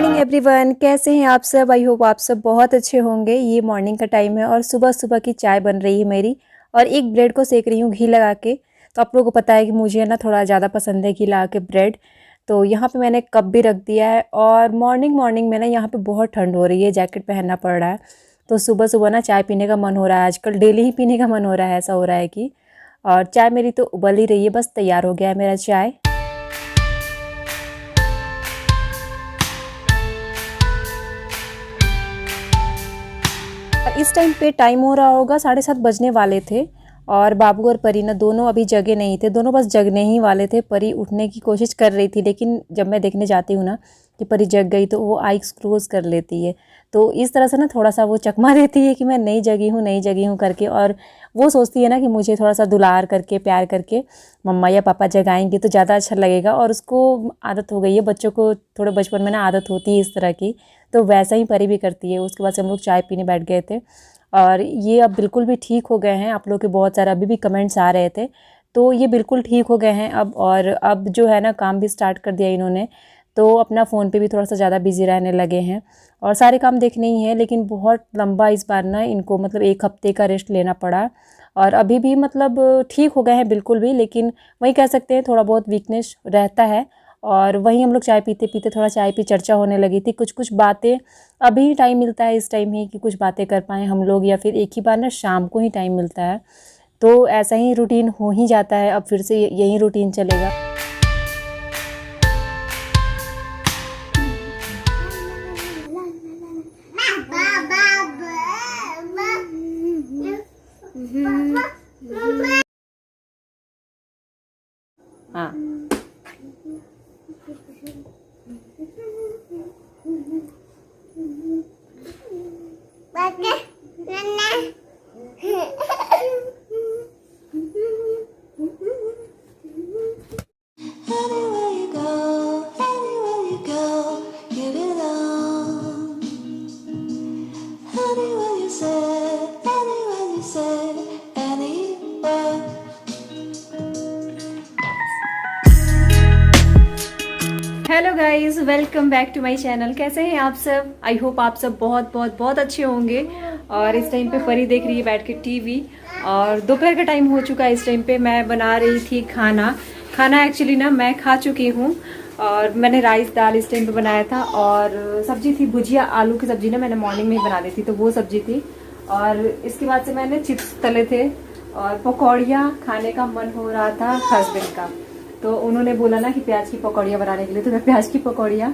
Morning everyone, कैसे हैं आप सब। आई होप आप सब बहुत अच्छे होंगे। ये मॉर्निंग का टाइम है और सुबह सुबह की चाय बन रही है मेरी और एक ब्रेड को सेक रही हूँ घी लगा के। तो आप लोगों को पता है कि मुझे ना थोड़ा ज़्यादा पसंद है घी लगा के ब्रेड। तो यहाँ पे मैंने कप भी रख दिया है और मॉर्निंग मॉर्निंग में ना यहाँ पे बहुत ठंड हो रही है, जैकेट पहनना पड़ रहा है। तो सुबह सुबह ना चाय पीने का मन हो रहा है, आजकल डेली ही पीने का मन हो रहा है, ऐसा हो रहा है कि। और चाय मेरी तो उबल ही रही है, बस तैयार हो गया है मेरा चाय। इस टाइम पे टाइम हो रहा होगा 7:30 बजने वाले थे और बाबू और परी ना दोनों अभी जगे नहीं थे, दोनों बस जगने ही वाले थे। परी उठने की कोशिश कर रही थी, लेकिन जब मैं देखने जाती हूँ ना कि परी जग गई तो वो आइज़ क्लोज कर लेती है। तो इस तरह से ना थोड़ा सा वो चकमा देती है कि मैं नहीं जगी हूँ नहीं जगी हूँ करके। और वो सोचती है ना कि मुझे थोड़ा सा दुलार करके प्यार करके मम्मा या पापा जगाएंगे तो ज़्यादा अच्छा लगेगा। और उसको आदत हो गई है, बच्चों को थोड़े बचपन में ना आदत होती है इस तरह की। तो वैसा ही परी भी करती है। उसके बाद से हम लोग चाय पीने बैठ गए थे और ये अब बिल्कुल भी ठीक हो गए हैं। आप लोग के बहुत सारे अभी भी कमेंट्स आ रहे थे, तो ये बिल्कुल ठीक हो गए हैं अब। और अब जो है ना काम भी स्टार्ट कर दिया इन्होंने, तो अपना फ़ोन पे भी थोड़ा सा ज़्यादा बिजी रहने लगे हैं और सारे काम देखने ही हैं। लेकिन बहुत लंबा इस बार ना इनको मतलब 1 हफ्ते का रेस्ट लेना पड़ा और अभी भी मतलब ठीक हो गए हैं बिल्कुल भी, लेकिन वही कह सकते हैं थोड़ा बहुत वीकनेस रहता है। और वहीं हम लोग चाय पीते पीते थोड़ा चाय पे चर्चा होने लगी थी, कुछ कुछ बातें। अभी टाइम मिलता है इस टाइम ही कि कुछ बातें कर पाएँ हम लोग, या फिर एक ही बार ना शाम को ही टाइम मिलता है। तो ऐसा ही रूटीन हो ही जाता है, अब फिर से यही रूटीन चलेगा। हाँ, Anywhere you go, you belong. Anywhere you say, anywhere. Hello guys, welcome back to my channel. कैसे हैं आप सब। आई होप आप सब बहुत बहुत बहुत अच्छे होंगे। और इस टाइम पे परी देख रही है बैठ के टीवी और दोपहर का टाइम हो चुका है। इस टाइम पे मैं बना रही थी खाना एक्चुअली ना मैं खा चुकी हूँ। और मैंने राइस दाल इस टाइम पे बनाया था और सब्जी थी भुजिया, आलू की सब्जी ना मैंने मॉर्निंग में ही बना दी थी, तो वो सब्जी थी। और इसके बाद से मैंने चिप्स तले थे और पकौड़ियाँ खाने का मन हो रहा था हस्बैंड का, तो उन्होंने बोला ना कि प्याज की पकौड़ियाँ बनाने के लिए, तो मैं प्याज की पकौड़ियाँ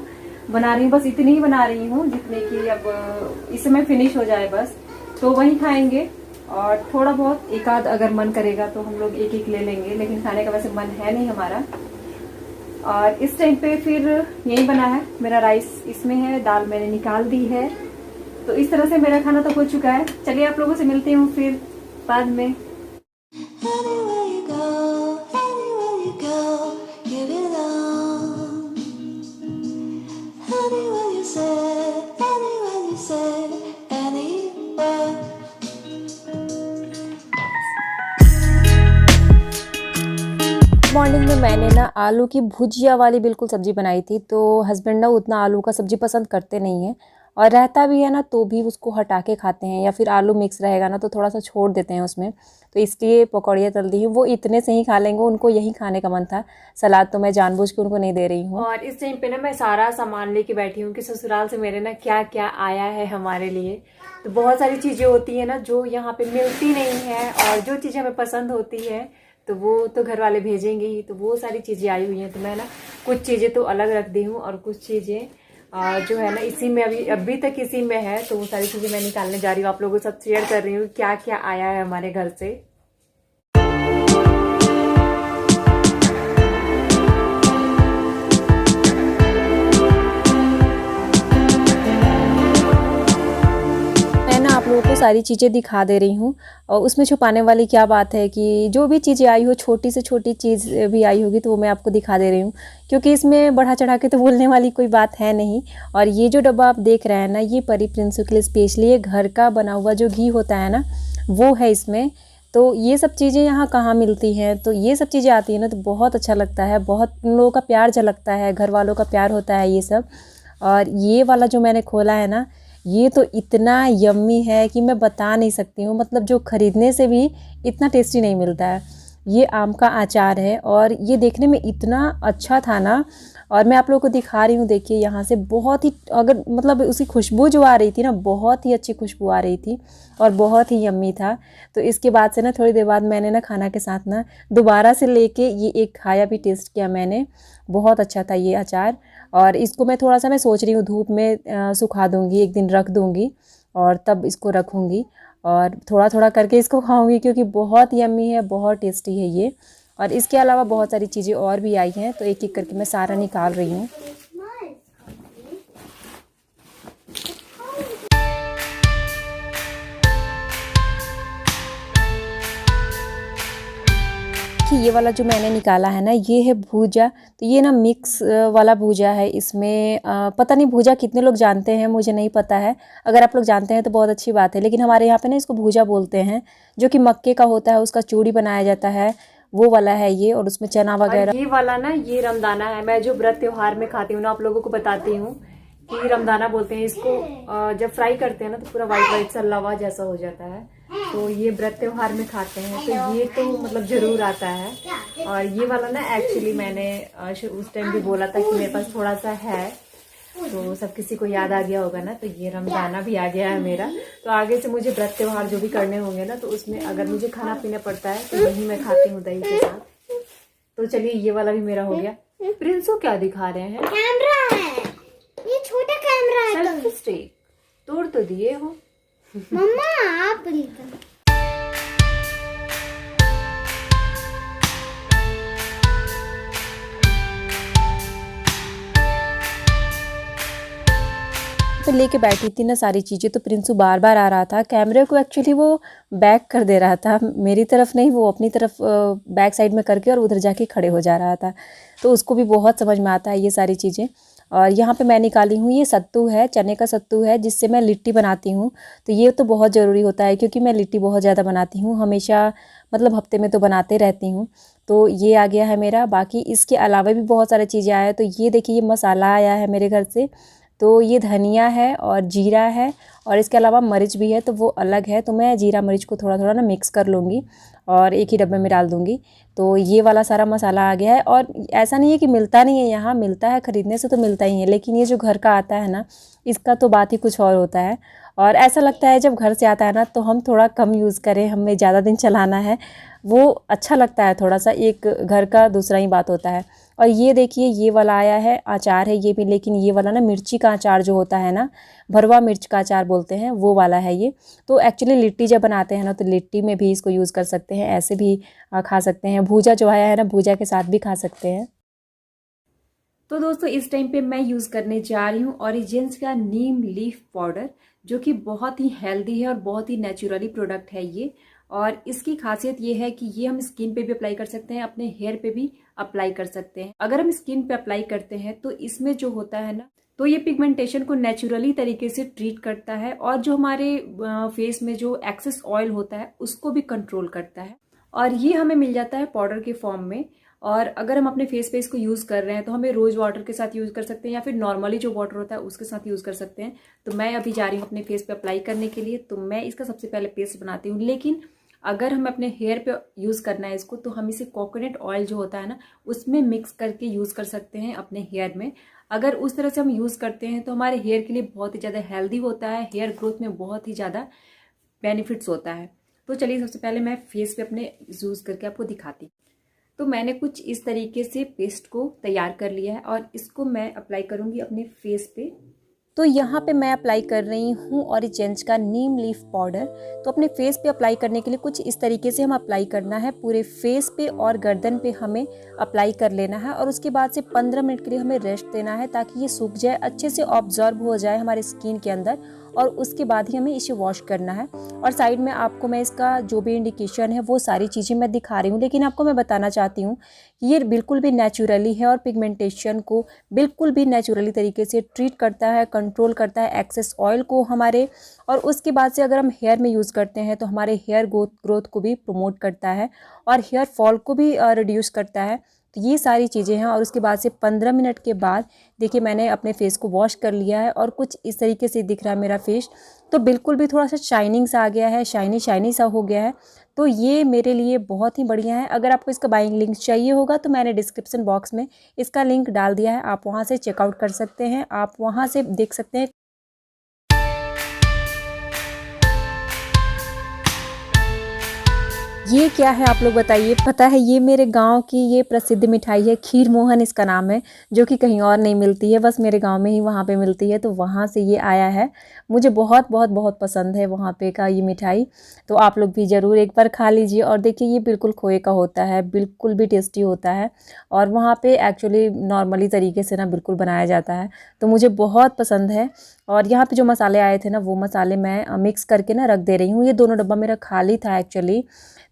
बना रही हूँ। बस इतनी ही बना रही हूँ जितने की अब इस समय फिनिश हो जाए बस, तो वही खाएंगे। और थोड़ा बहुत एक आध अगर मन करेगा तो हम लोग एक एक ले लेंगे, लेकिन खाने का वैसे मन है नहीं हमारा। और इस टाइम पे फिर यही बना है, मेरा राइस इसमें है, दाल मैंने निकाल दी है। तो इस तरह से मेरा खाना तो हो चुका है। चलिए आप लोगों से मिलती हूँ फिर बाद में। Anywhere you go, you belong. Anywhere you say, anywhere. Morning में मैंने ना आलू की भुजिया वाली बिल्कुल सब्जी बनाई थी। तो हस्बैंड ना उतना आलू का सब्जी पसंद करते नहीं हैं और रहता भी है ना तो भी उसको हटा के खाते हैं, या फिर आलू मिक्स रहेगा ना तो थोड़ा सा छोड़ देते हैं उसमें। तो इसलिए पकौड़ियाँ तल दी हूँ, वो इतने से ही खा लेंगे, उनको यही खाने का मन था। सलाद तो मैं जानबूझ के उनको नहीं दे रही हूँ। और इस टाइम पे ना मैं सारा सामान लेके बैठी हूँ कि ससुराल से मेरे ना क्या क्या आया है हमारे लिए। तो बहुत सारी चीज़ें होती हैं ना जो यहाँ पे मिलती नहीं है, और जो चीज़ें हमें पसंद होती है तो वो तो घर वाले भेजेंगे ही। तो वो सारी चीज़ें आई हुई हैं, तो मैं ना कुछ चीज़ें तो अलग रख दी हूँ और कुछ चीज़ें जो है ना इसी में अभी तक इसी में है। तो वो सारी चीज़ें मैं निकालने जा रही हूँ, आप लोगों के साथ शेयर कर रही हूँ क्या क्या आया है हमारे घर से। आप लोगों को सारी चीज़ें दिखा दे रही हूँ और उसमें छुपाने वाली क्या बात है कि जो भी चीज़ें आई हो, छोटी से छोटी चीज़ भी आई होगी तो वो मैं आपको दिखा दे रही हूँ, क्योंकि इसमें बढ़ा चढ़ा के तो बोलने वाली कोई बात है नहीं। और ये जो डब्बा आप देख रहे हैं ना, ये परी प्रिंस के लिए स्पेशली ये घर का बना हुआ जो घी होता है ना वो है इसमें। तो ये सब चीज़ें यहाँ कहाँ मिलती हैं, तो ये सब चीज़ें आती हैं ना तो बहुत अच्छा लगता है, बहुत उन लोगों का प्यार झलकता है, घर वालों का प्यार होता है ये सब। और ये वाला जो मैंने खोला है ना, ये तो इतना यम्मी है कि मैं बता नहीं सकती हूँ। मतलब जो ख़रीदने से भी इतना टेस्टी नहीं मिलता है। ये आम का अचार है और ये देखने में इतना अच्छा था ना। और मैं आप लोगों को दिखा रही हूँ, देखिए यहाँ से बहुत ही, अगर मतलब उसकी खुशबू जो आ रही थी ना, बहुत ही अच्छी खुशबू आ रही थी और बहुत ही यम्मी था। तो इसके बाद से ना थोड़ी देर बाद मैंने ना खाना के साथ ना दोबारा से लेके ये एक खाया भी, टेस्ट किया मैंने। बहुत अच्छा था ये अचार। और इसको मैं थोड़ा सा, मैं सोच रही हूँ धूप में सुखा दूँगी, एक दिन रख दूँगी और तब इसको रखूँगी और थोड़ा थोड़ा करके इसको खाऊंगी, क्योंकि बहुत यम्मी है, बहुत टेस्टी है ये। और इसके अलावा बहुत सारी चीज़ें और भी आई हैं, तो एक एक करके मैं सारा निकाल रही हूँ। कि ये वाला जो मैंने निकाला है ना, ये है भूजा। तो ये ना मिक्स वाला भूजा है। इसमें पता नहीं भूजा कितने लोग जानते हैं, मुझे नहीं पता है। अगर आप लोग जानते हैं तो बहुत अच्छी बात है, लेकिन हमारे यहाँ पे ना इसको भूजा बोलते हैं, जो कि मक्के का होता है, उसका चूड़ी बनाया जाता है, वो वाला है ये। और उसमें चना वगैरह। ये वाला ना, ये रमदाना है। मैं जो व्रत त्योहार में खाती हूँ ना, आप लोगों को बताती हूँ कि रमदाना बोलते हैं इसको। जब फ्राई करते हैं ना तो पूरा वाइट वाइट सा लवा जैसा हो जाता है, तो ये व्रत त्योहार में खाते हैं, तो ये तो मतलब ज़रूर आता है। और ये वाला ना एक्चुअली मैंने उस टाइम भी बोला था कि मेरे पास थोड़ा सा है, तो सब किसी को याद आ गया होगा ना, तो ये रमजाना भी आ गया है मेरा। तो आगे से मुझे व्रत त्योहार जो भी करने होंगे ना, तो उसमें अगर मुझे खाना पीना पड़ता है तो वही मैं खाती हूँ दही के साथ। तो चलिए ये वाला भी मेरा हो गया। प्रिंसो क्या दिखा रहे हैं? कैमरा है, ये छोटा कैमरा है। सेल्फी स्टिक तोड़ तो दिए हो मम्मा आप लीजिए। तो लेके बैठी थी ना सारी चीज़ें, तो प्रिंसू बार बार आ रहा था। कैमरे को एक्चुअली वो बैक कर दे रहा था, मेरी तरफ नहीं, वो अपनी तरफ बैक साइड में करके और उधर जाके खड़े हो जा रहा था। तो उसको भी बहुत समझ में आता है ये सारी चीज़ें। और यहाँ पे मैं निकाली हूँ, ये सत्तू है, चने का सत्तू है, जिससे मैं लिट्टी बनाती हूँ। तो ये तो बहुत ज़रूरी होता है, क्योंकि मैं लिट्टी बहुत ज़्यादा बनाती हूँ हमेशा, मतलब हफ्ते में तो बनाते रहती हूँ। तो ये आ गया है मेरा। बाकी इसके अलावा भी बहुत सारी चीज़ें आया है। तो ये देखिए, ये मसाला आया है मेरे घर से। तो ये धनिया है और जीरा है, और इसके अलावा मिर्च भी है, तो वो अलग है। तो मैं जीरा मिर्च को थोड़ा थोड़ा ना मिक्स कर लूँगी और एक ही डब्बे में डाल दूँगी। तो ये वाला सारा मसाला आ गया है। और ऐसा नहीं है कि मिलता नहीं है, यहाँ मिलता है, ख़रीदने से तो मिलता ही है, लेकिन ये जो घर का आता है ना, इसका तो बात ही कुछ और होता है। और ऐसा लगता है जब घर से आता है ना, तो हम थोड़ा कम यूज़ करें, हमें ज़्यादा दिन चलाना है, वो अच्छा लगता है थोड़ा सा। एक घर का दूसरा ही बात होता है। और ये देखिए, ये वाला आया है, अचार है ये भी, लेकिन ये वाला ना मिर्ची का अचार जो होता है ना, भरवा मिर्च का अचार बोलते हैं, वो वाला है ये। तो एक्चुअली लिट्टी जब बनाते हैं ना, तो लिट्टी में भी इसको यूज़ कर सकते हैं, ऐसे भी खा सकते हैं। भूजा जो आया है ना, भूजा के साथ भी खा सकते हैं। तो दोस्तों इस टाइम पे मैं यूज़ करने जा रही हूँ ओरिजिन्स का नीम लीफ पाउडर, जो कि बहुत ही हेल्दी है और बहुत ही नेचुरली प्रोडक्ट है ये। और इसकी खासियत ये है कि ये हम स्किन पे भी अप्लाई कर सकते हैं, अपने हेयर पे भी अप्लाई कर सकते हैं। अगर हम स्किन पे अप्लाई करते हैं तो इसमें जो होता है ना, तो ये पिगमेंटेशन को नेचुरली तरीके से ट्रीट करता है, और जो हमारे फेस में जो एक्सेस ऑयल होता है उसको भी कंट्रोल करता है। और ये हमें मिल जाता है पाउडर के फॉर्म में। और अगर हम अपने फेस पे इसको यूज़ कर रहे हैं तो हमें रोज़ वाटर के साथ यूज़ कर सकते हैं, या फिर नॉर्मली जो वाटर होता है उसके साथ यूज़ कर सकते हैं। तो मैं अभी जा रही हूँ अपने फेस पे अप्लाई करने के लिए। तो मैं इसका सबसे पहले पेस्ट बनाती हूँ, लेकिन अगर हमें अपने हेयर पे यूज़ करना है इसको, तो हम इसे कोकोनट ऑयल जो होता है ना, उसमें मिक्स करके यूज़ कर सकते हैं अपने हेयर में। अगर उस तरह से हम यूज़ करते हैं तो हमारे हेयर के लिए बहुत ही ज़्यादा हेल्दी होता है, हेयर ग्रोथ में बहुत ही ज़्यादा बेनिफिट्स होता है। तो चलिए सबसे पहले मैं फेस पे अपने यूज़ करके आपको दिखाती हूँ। तो मैंने कुछ इस तरीके से पेस्ट को तैयार कर लिया है, और इसको मैं अप्लाई करूँगी अपने फेस पे। तो यहाँ पे मैं अप्लाई कर रही हूँ ओरिजिन्स का नीम लीफ पाउडर। तो अपने फेस पे अप्लाई करने के लिए कुछ इस तरीके से हम अप्लाई करना है, पूरे फेस पे और गर्दन पे हमें अप्लाई कर लेना है। और उसके बाद से 15 मिनट के लिए हमें रेस्ट देना है, ताकि ये सूख जाए, अच्छे से ऑब्जर्व हो जाए हमारे स्किन के अंदर। और उसके बाद ही हमें इसे वॉश करना है। और साइड में आपको मैं इसका जो भी इंडिकेशन है वो सारी चीज़ें मैं दिखा रही हूँ, लेकिन आपको मैं बताना चाहती हूँ कि ये बिल्कुल भी नेचुरली है, और पिगमेंटेशन को बिल्कुल भी नेचुरली तरीके से ट्रीट करता है, कंट्रोल करता है एक्सेस ऑयल को हमारे। और उसके बाद से अगर हम हेयर में यूज़ करते हैं तो हमारे हेयर ग्रोथ को भी प्रमोट करता है, और हेयर फॉल को भी रिड्यूस करता है। तो ये सारी चीज़ें हैं। और उसके बाद से 15 मिनट के बाद देखिए मैंने अपने फेस को वॉश कर लिया है और कुछ इस तरीके से दिख रहा है मेरा फेस। तो बिल्कुल भी थोड़ा सा शाइनिंग सा आ गया है, शाइनी शाइनी सा हो गया है। तो ये मेरे लिए बहुत ही बढ़िया है। अगर आपको इसका बाइंग लिंक चाहिए होगा तो मैंने डिस्क्रिप्शन बॉक्स में इसका लिंक डाल दिया है, आप वहाँ से चेकआउट कर सकते हैं, आप वहाँ से देख सकते हैं। ये क्या है आप लोग बताइए? पता है ये मेरे गांव की ये प्रसिद्ध मिठाई है, खीर मोहन इसका नाम है, जो कि कहीं और नहीं मिलती है, बस मेरे गांव में ही वहाँ पे मिलती है। तो वहाँ से ये आया है, मुझे बहुत बहुत बहुत पसंद है वहाँ पे का ये मिठाई। तो आप लोग भी ज़रूर एक बार खा लीजिए। और देखिए ये बिल्कुल खोए का होता है, बिल्कुल भी टेस्टी होता है। और वहाँ पे एक्चुअली नॉर्मली तरीके से ना बिल्कुल बनाया जाता है, तो मुझे बहुत पसंद है। और यहाँ पे जो मसाले आए थे ना, वो मसाले मैं मिक्स करके ना रख दे रही हूँ। ये दोनों डब्बा मेरा खाली था एक्चुअली,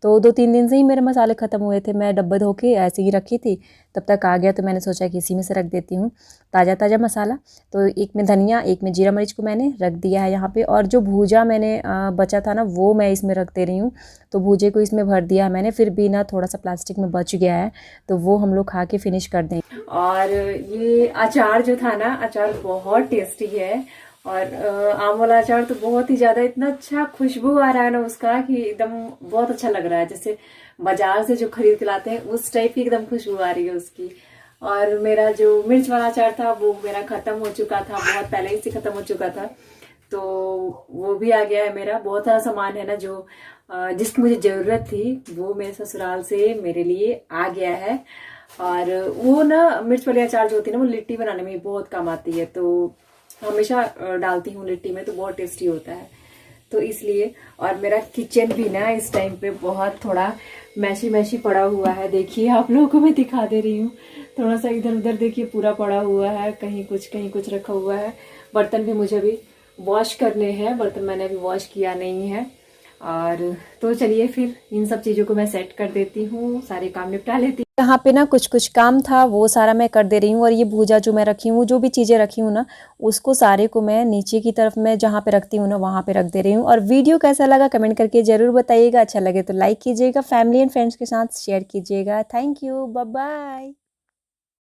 तो 2-3 दिन से ही मेरे मसाले ख़त्म हुए थे। मैं डब्बा धो के ऐसे ही रखी थी, तब तक आ गया तो मैंने सोचा कि इसी में से रख देती हूँ ताज़ा ताज़ा मसाला। तो एक में धनिया, एक में जीरा मरीच को मैंने रख दिया है यहाँ पे। और जो भूजा मैंने बचा था ना, वो मैं इसमें रख दे रही हूँ। तो भूजे को इसमें भर दिया मैंने, फिर भी ना थोड़ा सा प्लास्टिक में बच गया है, तो वो हम लोग खा के फिनिश कर देंगे। और ये अचार जो था ना, अचार बहुत टेस्टी है। और आम वाला अचार तो बहुत ही ज्यादा, इतना अच्छा खुशबू आ रहा है ना उसका कि एकदम बहुत अच्छा लग रहा है, जैसे बाजार से जो खरीद के लाते हैं उस टाइप की एकदम खुशबू आ रही है उसकी। और मेरा जो मिर्च वाला अचार था वो मेरा खत्म हो चुका था, बहुत पहले ही से खत्म हो चुका था, तो वो भी आ गया है मेरा। बहुत सारा सामान है ना जो जिसकी मुझे जरूरत थी, वो मेरे ससुराल से मेरे लिए आ गया है। और वो ना मिर्च वाले अचार जो होती है ना, वो लिट्टी बनाने में बहुत काम आती है, तो हमेशा डालती हूँ लिट्टी में, तो बहुत टेस्टी होता है, तो इसलिए। और मेरा किचन भी ना इस टाइम पे बहुत थोड़ा मैशी मैशी पड़ा हुआ है। देखिए आप लोगों को मैं दिखा दे रही हूँ, थोड़ा सा इधर उधर देखिए पूरा पड़ा हुआ है, कहीं कुछ रखा हुआ है। बर्तन भी मुझे अभी वॉश करने हैं, बर्तन मैंने अभी वॉश किया नहीं है। और तो चलिए फिर इन सब चीज़ों को मैं सेट कर देती हूँ, सारे काम निपटा लेती हूँ। यहाँ पे ना कुछ काम था, वो सारा मैं कर दे रही हूँ। और ये भूजा जो मैं रखी हूँ, जो भी चीज़ें रखी हूँ ना, उसको सारे को मैं नीचे की तरफ में जहाँ पे रखती हूँ ना, वहाँ पे रख दे रही हूँ। और वीडियो कैसा लगा कमेंट करके ज़रूर बताइएगा, अच्छा लगे तो लाइक कीजिएगा, फैमिली एंड फ्रेंड्स के साथ शेयर कीजिएगा। Thank you, bye bye.